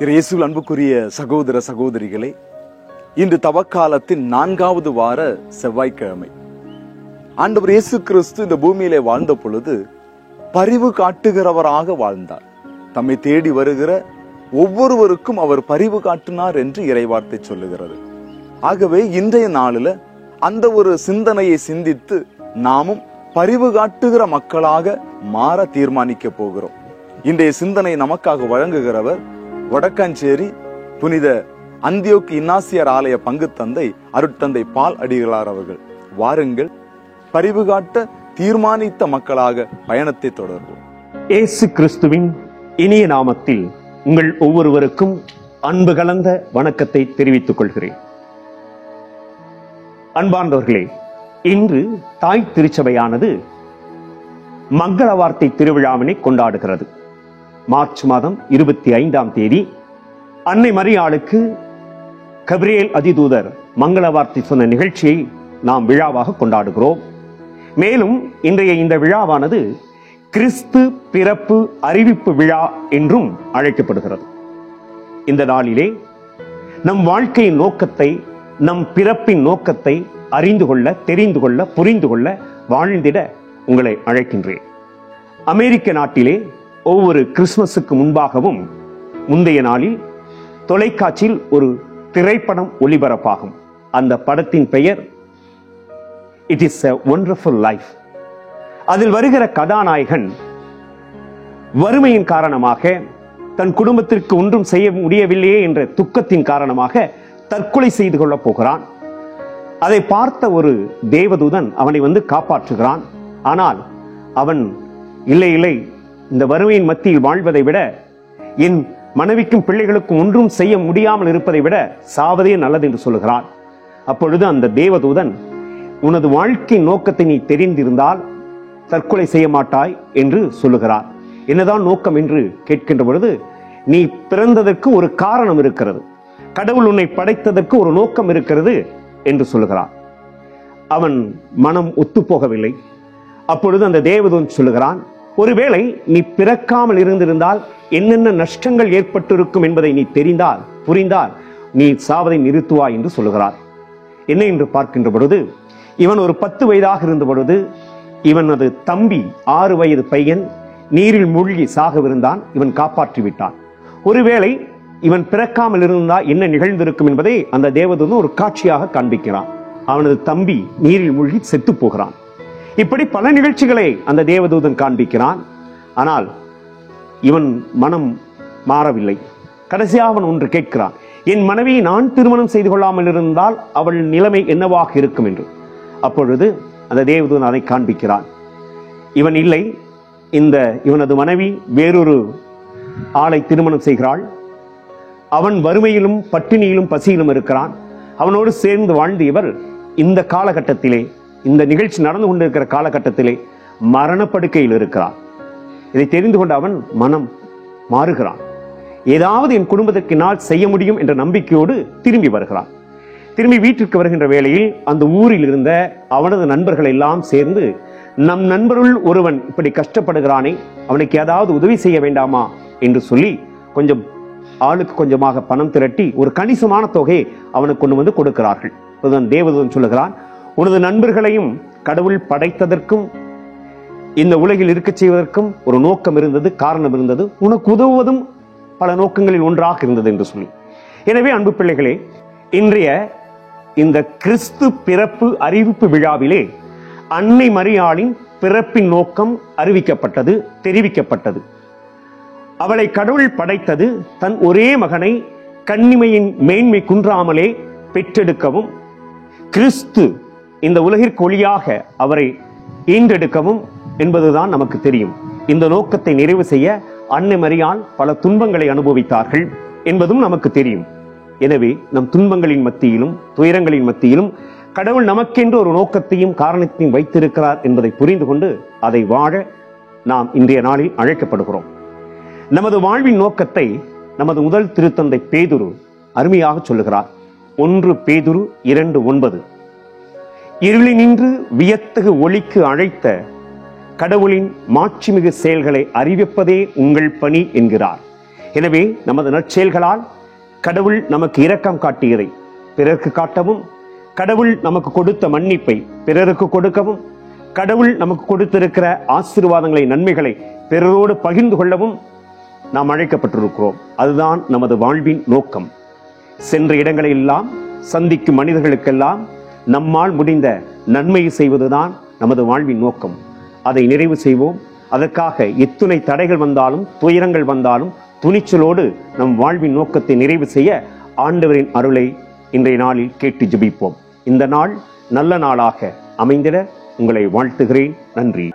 இயேசுவில் அன்புக்குரிய சகோதர சகோதரிகளே, இன்று தவக்காலத்தின் 4வது வார செவ்வாய்க்கிழமை. ஆண்டவர் இயேசு கிறிஸ்து இந்த பூமியிலே வாழ்ந்த பொழுது பரிவு காட்டுகிறவராக வாழ்ந்தார். தம்மை தேடி வருகிற ஒவ்வொருவருக்கும் அவர் பரிவு காட்டினார் என்று இறைவார்த்தை சொல்லுகிறது. ஆகவே இன்றைய நாளில் அந்த ஒரு சிந்தனையை சிந்தித்து நாமும் பரிவு காட்டுகிற மக்களாக மாற தீர்மானிக்க போகிறோம். இன்றைய சிந்தனை நமக்காக வழங்குகிறவர் வடக்காஞ்சேரி புனித அந்தியோக்கு இன்னாசியார் ஆலய பங்கு தந்தை அருட்தந்தை பால் அடிகளார் அவர்கள். வாருங்கள், பரிவு காட்ட தீர்மானித்த மக்களாக பயணத்தை தொடர்வோம். இயேசு கிறிஸ்துவின் இனிய நாமத்தில் உங்கள் ஒவ்வொருவருக்கும் அன்பு கலந்த வணக்கத்தை தெரிவித்துக் கொள்கிறேன். அன்பார்ந்தவர்களே, இன்று தாய் திருச்சபையானது மங்கள வார்த்தை திருவிழாவினை கொண்டாடுகிறது. மார்ச் மாதம் 25ஆம் தேதி அன்னை மரியாளுக்கு கபிரியேல் அதிதூதர் மங்கள வார்த்தை சொன்ன நிகழ்ச்சியை நாம் விழாவாக கொண்டாடுகிறோம். மேலும் இன்றைய இந்த விழாவானது கிறிஸ்து பிறப்பு அறிவிப்பு விழா என்றும் அழைக்கப்படுகிறது. இந்த நாளிலே நம் வாழ்க்கையின் நோக்கத்தை, நம் பிறப்பின் நோக்கத்தை அறிந்து கொள்ள, தெரிந்து கொள்ள, புரிந்து கொள்ள, வாழ்ந்திட உங்களை அழைக்கின்றேன். அமெரிக்க நாட்டிலே ஒவ்வொரு கிறிஸ்துமஸுக்கு முன்பாகவும் முந்தைய நாளில் தொலைக்காட்சியில் ஒரு திரைப்படம் ஒளிபரப்பாகும். அந்த படத்தின் பெயர் it is a wonderful life. அதில் வருகிற கதாநாயகன் வறுமையின் காரணமாக, தன் குடும்பத்திற்கு ஒன்றும் செய்ய முடியவில்லையே என்ற துக்கத்தின் காரணமாக தற்கொலை செய்து கொள்ளப் போகிறான். அதை பார்த்த ஒரு தேவதூதன் அவனை வந்து காப்பாற்றுகிறான். ஆனால் அவன் இல்லை இல்லை, இந்த வறுமையின் மத்தியில் வாழ்வதை விட, என் மனைவிக்கும் பிள்ளைகளுக்கும் ஒன்றும் செய்ய முடியாமல் இருப்பதை விட சாவதே நல்லது என்று சொல்லுகிறான். அப்பொழுது அந்த தேவதூதன், உனது வாழ்க்கை நோக்கத்தை நீ தெரிந்திருந்தால் தற்கொலை செய்ய மாட்டாய் என்று சொல்லுகிறார். என்னதான் நோக்கம் என்று கேட்கின்ற பொழுது, நீ பிறந்ததற்கு ஒரு காரணம் இருக்கிறது, கடவுள் உன்னை படைத்ததற்கு ஒரு நோக்கம் இருக்கிறது என்று சொல்லுகிறார். அவன் மனம் ஒத்துப்போகவில்லை. அப்பொழுது அந்த தேவதூதன் சொல்லுகிறான், ஒருவேளை நீ பிறக்காமல் இருந்திருந்தால் என்னென்ன நஷ்டங்கள் ஏற்பட்டிருக்கும் என்பதை நீ தெரிந்தால், புரிந்தால் நீ சாவதை நிறுத்துவாய் என்று சொல்லுகிறார். என்ன என்று பார்க்கின்ற பொழுது, இவன் ஒரு 10 வயதாக இருந்த பொழுது இவனது தம்பி 6 வயது பையன் நீரில் மூழ்கி சாகவிருந்தான். இவன் காப்பாற்றி விட்டான். ஒருவேளை இவன் பிறக்காமல் இருந்தால் என்ன நிகழ்ந்திருக்கும் என்பதை அந்த தேவதூதன் ஒரு காட்சியாக காண்பிக்கிறான். அவனது தம்பி நீரில் மூழ்கி செத்து போகிறான். இப்படி பல நிகழ்ச்சிகளை அந்த தேவதூதன் காண்பிக்கிறான். ஆனால் இவன் மனம் மாறவில்லை. கடைசியாக அவன் ஒன்று கேட்கிறான், என் மனைவியை நான் திருமணம் செய்து கொள்ளாமல் இருந்தால் அவள் நிலைமை என்னவாக இருக்கும் என்று. அப்பொழுது அந்த தேவதூதன் அதை காண்பிக்கிறான். இவன் இல்லை, இவனது மனைவி வேறொரு ஆளை திருமணம் செய்கிறாள். அவன் வறுமையிலும் பட்டினியிலும் பசியிலும் இருக்கிறான். அவனோடு சேர்ந்து வாழ்ந்து இவர் இந்த காலகட்டத்திலே, இந்த நிகழ்ச்சி நடந்து கொண்டிருக்கிற காலகட்டத்திலே மரணப்படுக்கையில் இருக்கிறான். இதை தெரிந்து கொண்ட அவன் மனம் மாறுகிறான். ஏதாவது என் குடும்பத்திற்கு நான் செய்ய முடியும் என்ற நம்பிக்கையோடு திரும்பி வருகிறான். திரும்பி வீட்டிற்கு வருகின்ற வேளையில் அந்த ஊரில் இருந்த அவனது நண்பர்கள் எல்லாம் சேர்ந்து, நம் நண்பருள் ஒருவன் இப்படி கஷ்டப்படுகிறானே, அவனுக்கு ஏதாவது உதவி செய்ய வேண்டாமா என்று சொல்லி கொஞ்சம் ஆளுக்கு கொஞ்சமாக பணம் திரட்டி ஒரு கணிசமான தொகையை அவனுக்கு கொண்டு வந்து கொடுக்கிறார்கள். தேவதூதன் சொல்லுகிறான், உனது நண்பர்களையும் கடவுள் படைத்ததற்கும் இந்த உலகில் இருக்க செய்வதற்கும் ஒரு நோக்கம் இருந்தது, காரணம் இருந்தது, உனக்கு உதவுவதும் பல நோக்கங்களில் ஒன்றாக இருந்தது என்று சொல்லி. எனவே அன்பு பிள்ளைகளே, இன்றைய இந்த கிறிஸ்து பிறப்பு அறிவிப்பு விழாவிலே அன்னை மரியாளின் பிறப்பின் நோக்கம் அறிவிக்கப்பட்டது, தெரிவிக்கப்பட்டது. அவளை கடவுள் படைத்தது தன் ஒரே மகனை கன்னிமையின் மேன்மை குன்றாமலே பெற்றெடுக்கவும், கிறிஸ்து இந்த உலகிற்கு ஒளியாக அவரை ஈன்றெடுக்கவும் என்பதுதான் நமக்கு தெரியும். இந்த நோக்கத்தை நிறைவு செய்ய அன்னை மரியாள் பல துன்பங்களை அனுபவித்தார்கள் என்பதும் நமக்கு தெரியும். எனவே நம் துன்பங்களின் மத்தியிலும் துயரங்களின் மத்தியிலும் கடவுள் நமக்கென்று ஒரு நோக்கத்தையும் காரணத்தையும் வைத்திருக்கிறார் என்பதை புரிந்து கொண்டு அதை வாழ நாம் இன்றைய நாளில் அழைக்கப்படுகிறோம். நமது வாழ்வின் நோக்கத்தை நமது முதல் திருத்தந்தை பேதுரு அருமையாக சொல்லுகிறார். 1 பேதுரு 2:9, இருளினின்று வியத்தகு ஒளிக்கு அழைத்த கடவுளின் மாட்சிமிகு செயல்களை அறிவிப்பதே உங்கள் பணி என்கிறார். எனவே நமது நற்செயல்களால் கடவுள் நமக்கு இரக்கம் காட்டியதை பிறருக்கு காட்டவும், கடவுள் நமக்கு கொடுத்த மன்னிப்பை பிறருக்கு கொடுக்கவும், கடவுள் நமக்கு கொடுத்திருக்கிற ஆசீர்வாதங்களை, நன்மைகளை பிறரோடு பகிர்ந்து கொள்ளவும் நாம் அழைக்கப்பட்டிருக்கிறோம். அதுதான் நமது வாழ்வின் நோக்கம். சென்ற இடங்களெல்லாம் சந்திக்கும் மனிதர்களுக்கெல்லாம் நம்மால் முடிந்த நன்மையை செய்வதுதான் நமது வாழ்வின் நோக்கம். அதை நிறைவு செய்வோம். அதற்காக எத்துணை தடைகள் வந்தாலும், துயரங்கள் வந்தாலும் துணிச்சலோடு நம் வாழ்வின் நோக்கத்தை நிறைவு செய்ய ஆண்டவரின் அருளை இன்றைய நாளில் கேட்டு ஜெபிப்போம். இந்த நாள் நல்ல நாளாக அமைந்திட உங்களை வாழ்த்துகிறேன். நன்றி.